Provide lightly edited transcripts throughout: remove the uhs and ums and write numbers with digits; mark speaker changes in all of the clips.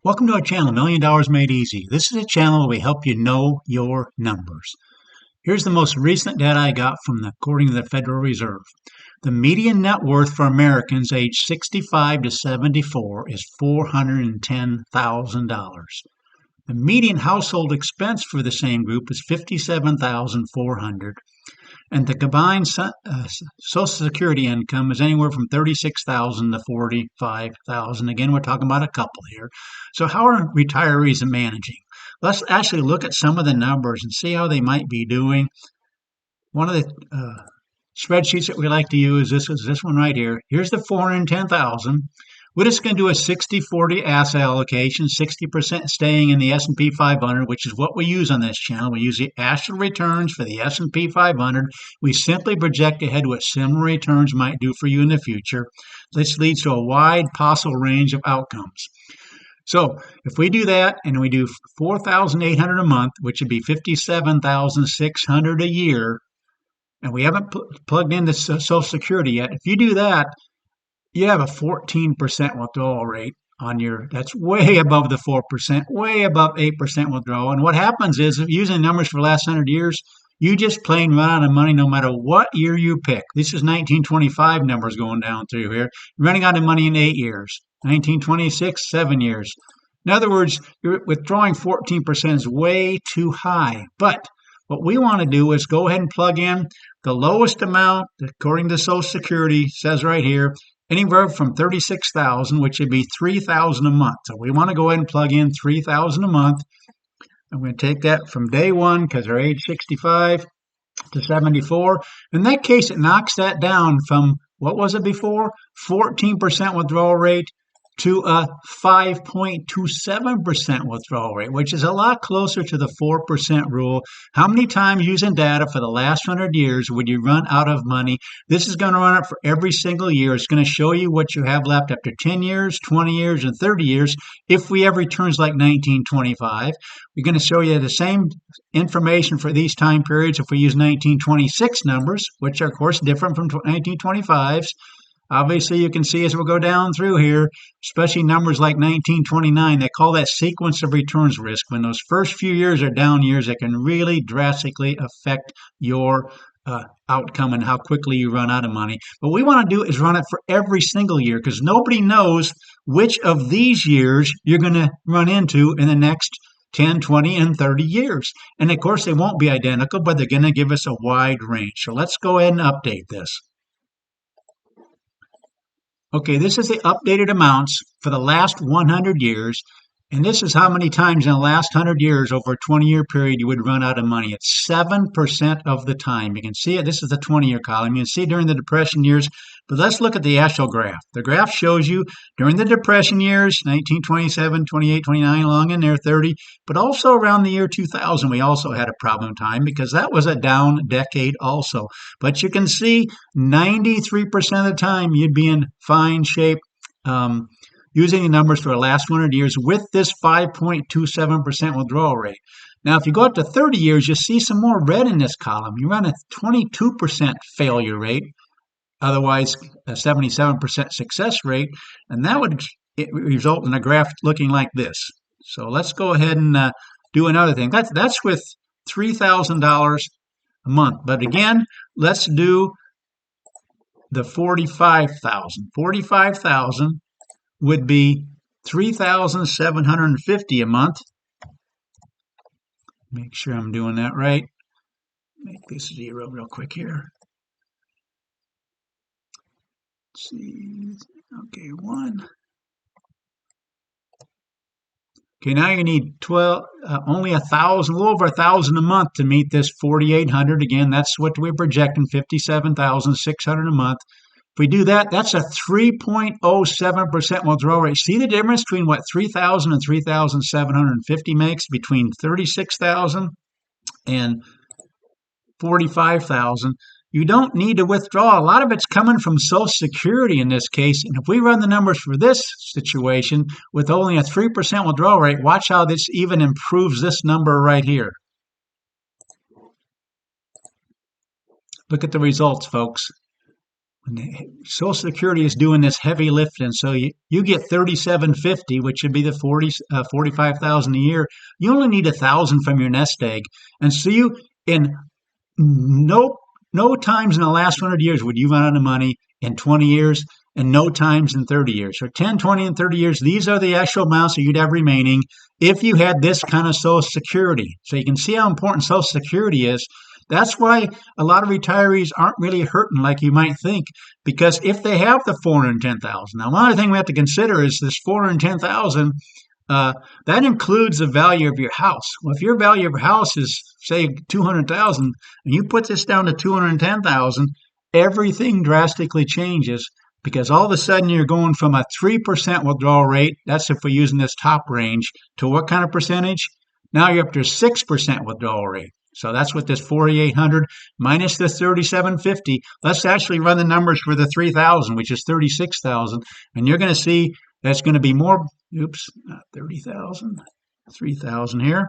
Speaker 1: Welcome to our channel, $1 Million Made Easy. This is a channel where we help you know your numbers. Here's the most recent data I got according to the Federal Reserve. The median net worth for Americans aged 65 to 74 is $410,000. The median household expense for the same group is $57,400. And the combined Social Security income is anywhere from $36,000 to $45,000. Again, we're talking about a couple here. So how are retirees managing? Let's actually look at some of the numbers and see how they might be doing. One of the spreadsheets that we like to use is this one right here. Here's the $410,000. We're just going to do a 60-40 asset allocation, 60% staying in the S&P 500, which is what we use on this channel. We use the actual returns for the S&P 500. We simply project ahead what similar returns might do for you in the future. This leads to a wide possible range of outcomes. So if we do that and we do $4,800 a month, which would be $57,600 a year, and we haven't plugged in the Social Security yet, if you do that, you have a 14% withdrawal rate on that's way above the 4%, way above 8% withdrawal. And what happens is, using numbers for the last 100 years, you just plain run out of money no matter what year you pick. This is 1925 numbers going down through here. You're running out of money in 8 years. 1926, 7 years. In other words, you're withdrawing 14% is way too high. But what we want to do is go ahead and plug in the lowest amount, according to Social Security, says right here, anywhere from $36,000, which would be $3,000 a month. So we want to go ahead and plug in $3,000 a month. I'm going to take that from day one because they're age 65 to 74. In that case, it knocks that down from, what was it before? 14% withdrawal rate to a 5.27% withdrawal rate, which is a lot closer to the 4% rule. How many times using data for the last 100 years would you run out of money? This is going to run it for every single year. It's going to show you what you have left after 10 years, 20 years, and 30 years. If we have returns like 1925, we're going to show you the same information for these time periods if we use 1926 numbers, which are, of course, different from 1925's. Obviously, you can see as we'll go down through here, especially numbers like 1929, they call that sequence of returns risk. When those first few years are down years, it can really drastically affect your outcome and how quickly you run out of money. What we want to do is run it for every single year because nobody knows which of these years you're going to run into in the next 10, 20, and 30 years. And of course, they won't be identical, but they're going to give us a wide range. So let's go ahead and update this. Okay, this is the updated amounts for the last 100 years, and this is how many times in the last 100 years over a 20-year period you would run out of money. It's 7% of the time. You can see it. This is the 20-year column. You can see during the Depression years, but let's look at the actual graph. The graph shows you during the Depression years, 1927, 28, 29, along in there, 30, but also around the year 2000, we also had a problem time because that was a down decade also. But you can see 93% of the time you'd be in fine shape using the numbers for the last 100 years with this 5.27% withdrawal rate. Now, if you go up to 30 years, you see some more red in this column. You run a 22% failure rate, otherwise a 77% success rate, and that would result in a graph looking like this. So let's go ahead and do another thing. That's with $3,000 a month. But again, let's do the 45,000. 45,000 would be $3,750 a month. Make sure I'm doing that right. Make this 0 real quick here. Let's see. Okay, 1. Okay, now you need only 1,000, a little over 1,000 a month to meet this 4,800. Again, that's what we're projecting, 57,600 a month. If we do that, that's a 3.07% withdrawal rate. See the difference between what 3,000 and 3,750 makes between 36,000 and 45,000. You don't need to withdraw. A lot of it's coming from Social Security in this case. And if we run the numbers for this situation with only a 3% withdrawal rate, watch how this even improves this number right here. Look at the results, folks. Social Security is doing this heavy lifting, so you get 3750, which should be the 45,000 a year. You only need 1,000 from your nest egg, and so you in no times in the last 100 years would you run out of money in 20 years, and no times in 30 years. So 10, 20, and 30 years, these are the actual amounts that you'd have remaining if you had this kind of Social Security. So you can see how important Social Security is. That's why a lot of retirees aren't really hurting like you might think, because if they have the 410,000, now one other thing we have to consider is this 410,000. That includes the value of your house. Well, if your value of your house is say 200,000, and you put this down to 210,000, everything drastically changes, because all of a sudden you're going from a 3% withdrawal rate. That's if we're using this top range, to what kind of percentage? Now you're up to 6% withdrawal rate. So that's what this 4,800 minus the 3,750. Let's actually run the numbers for the 3,000, which is 36,000, and you're going to see that's going to be more. Oops, not 30,000, 3,000 here.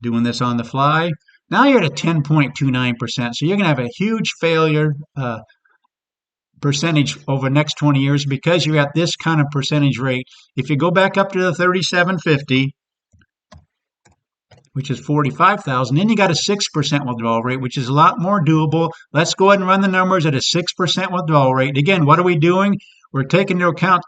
Speaker 1: Doing this on the fly. Now you're at a 10.29%. So you're going to have a huge failure percentage over the next 20 years because you're at this kind of percentage rate. If you go back up to the 3,750, which is 45,000, then you got a 6% withdrawal rate, which is a lot more doable. Let's go ahead and run the numbers at a 6% withdrawal rate. Again, what are we doing? We're taking into account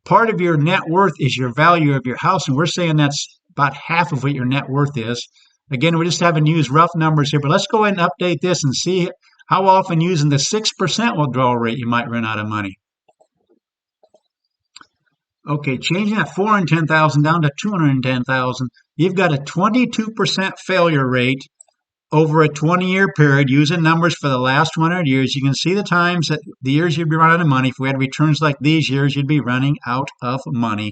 Speaker 1: part of your net worth is your value of your house, and we're saying that's about half of what your net worth is. Again, we're just having used rough numbers here, but let's go ahead and update this and see how often using the 6% withdrawal rate you might run out of money. Okay, changing that 410,000 down to 210,000, you've got a 22% failure rate over a 20-year period using numbers for the last 100 years. You can see the times that the years you'd be running out of money. If we had returns like these years, you'd be running out of money.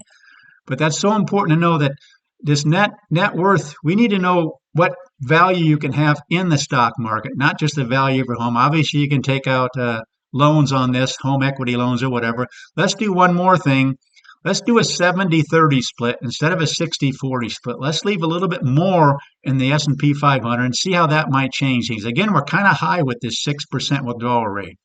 Speaker 1: But that's so important to know that this net worth, we need to know what value you can have in the stock market, not just the value of your home. Obviously, you can take out loans on this, home equity loans or whatever. Let's do one more thing. Let's do a 70-30 split instead of a 60-40 split. Let's leave a little bit more in the S&P 500 and see how that might change things. Again, we're kind of high with this 6% withdrawal rate.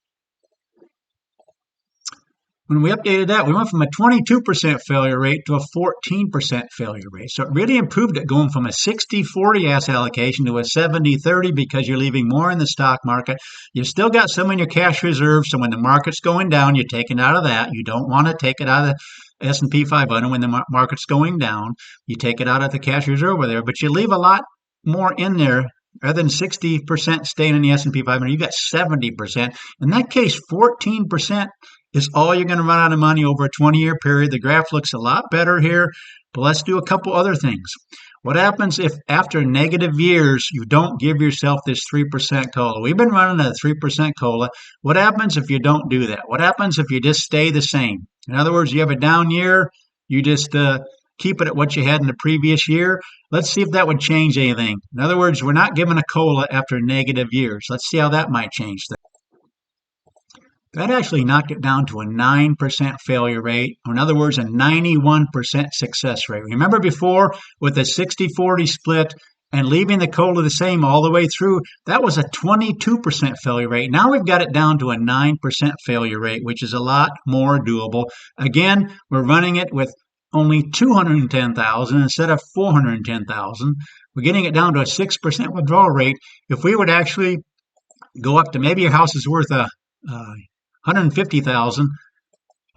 Speaker 1: When we updated that, we went from a 22% failure rate to a 14% failure rate. So it really improved it going from a 60-40 asset allocation to a 70-30 because you're leaving more in the stock market. You've still got some in your cash reserves, so when the market's going down, you're taking out of that. You don't want to take it out of the S&P 500 when the market's going down. You take it out of the cash reserve over there, but you leave a lot more in there. Rather than 60% staying in the S&P 500, you got 70%. In that case, 14% is all you're going to run out of money over a 20-year period. The graph looks a lot better here, but let's do a couple other things. What happens if after negative years you don't give yourself this 3% COLA? We've been running at a 3% COLA. What happens if you don't do that? What happens if you just stay the same? In other words, you have a down year, you just keep it at what you had in the previous year. Let's see if that would change anything. In other words, we're not giving a COLA after negative years. Let's see how that might change things. That actually knocked it down to a 9% failure rate, or in other words, a 91% success rate. Remember before with the 60-40 split and leaving the COLA the same all the way through, that was a 22% failure rate. Now we've got it down to a 9% failure rate, which is a lot more doable. Again, we're running it with only 210,000 instead of 410,000. We're getting it down to a 6% withdrawal rate. If we would actually go up to maybe your house is worth a 150,000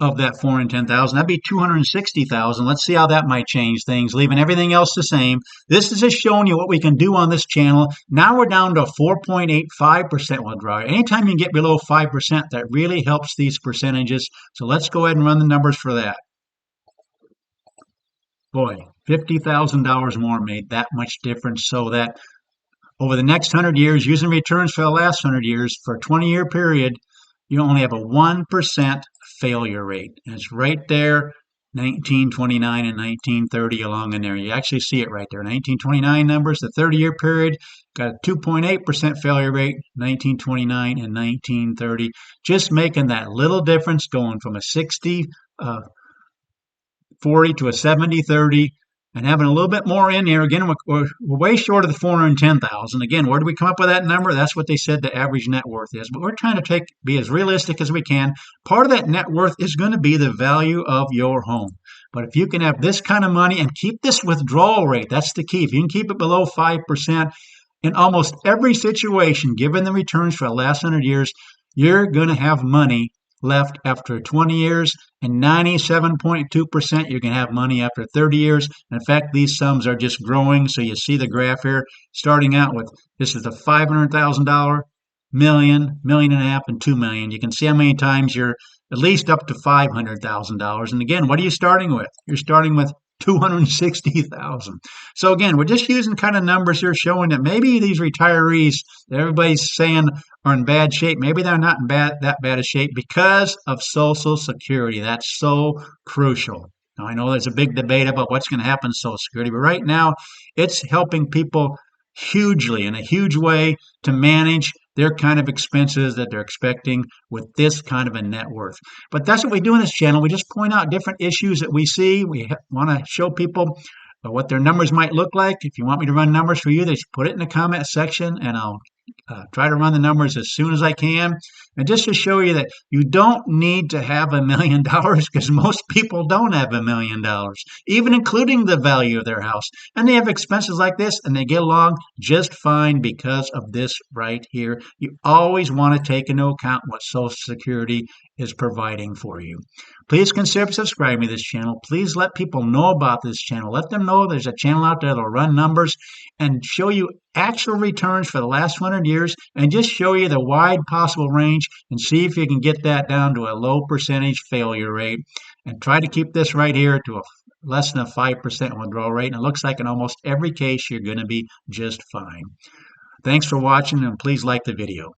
Speaker 1: of that 410,000, that'd be 260,000. Let's see how that might change things, leaving everything else the same. This is just showing you what we can do on this channel. Now we're down to a 4.85% withdrawal. Anytime you can get below 5%, that really helps these percentages. So let's go ahead and run the numbers for that. Boy, $50,000 more made that much difference, so that over the next 100 years, using returns for the last 100 years, for a 20-year period, you only have a 1% failure rate. And it's right there, 1929 and 1930 along in there. You actually see it right there. 1929 numbers, the 30-year period, got a 2.8% failure rate, 1929 and 1930. Just making that little difference going from a 60-40 to a 70-30. and having a little bit more in there. Again, we're way short of the 410,000. Again, where do we come up with that number? That's what they said the average net worth is. But we're trying to be as realistic as we can. Part of that net worth is going to be the value of your home. But if you can have this kind of money and keep this withdrawal rate, that's the key. If you can keep it below 5% in almost every situation, given the returns for the last 100 years, you're going to have money left after 20 years, and 97.2% you're going to have money after 30 years. And in fact, these sums are just growing. So you see the graph here, starting out with this is the $500,000, million, million and a half, and 2 million. You can see how many times you're at least up to $500,000. And again, what are you starting with? You're starting with 260,000. So again, we're just using kind of numbers here showing that maybe these retirees that everybody's saying are in bad shape, maybe they're not in that bad a shape because of Social Security. That's so crucial. Now, I know there's a big debate about what's going to happen to Social Security, but right now it's helping people hugely in a huge way to manage their kind of expenses that they're expecting with this kind of a net worth. But that's what we do in this channel. We just point out different issues that we see. We want to show people what their numbers might look like. If you want me to run numbers for you, just put it in the comment section and I'll try to run the numbers as soon as I can. And just to show you that you don't need to have $1 million because most people don't have $1 million, even including the value of their house. And they have expenses like this and they get along just fine because of this right here. You always want to take into account what Social Security is providing for you. Please consider subscribing to this channel. Please let people know about this channel. Let them know there's a channel out there that'll run numbers and show you actual returns for the last 100 years and just show you the wide possible range and see if you can get that down to a low percentage failure rate and try to keep this right here to a less than a 5% withdrawal rate. And it looks like in almost every case you're going to be just fine. Thanks for watching and please like the video.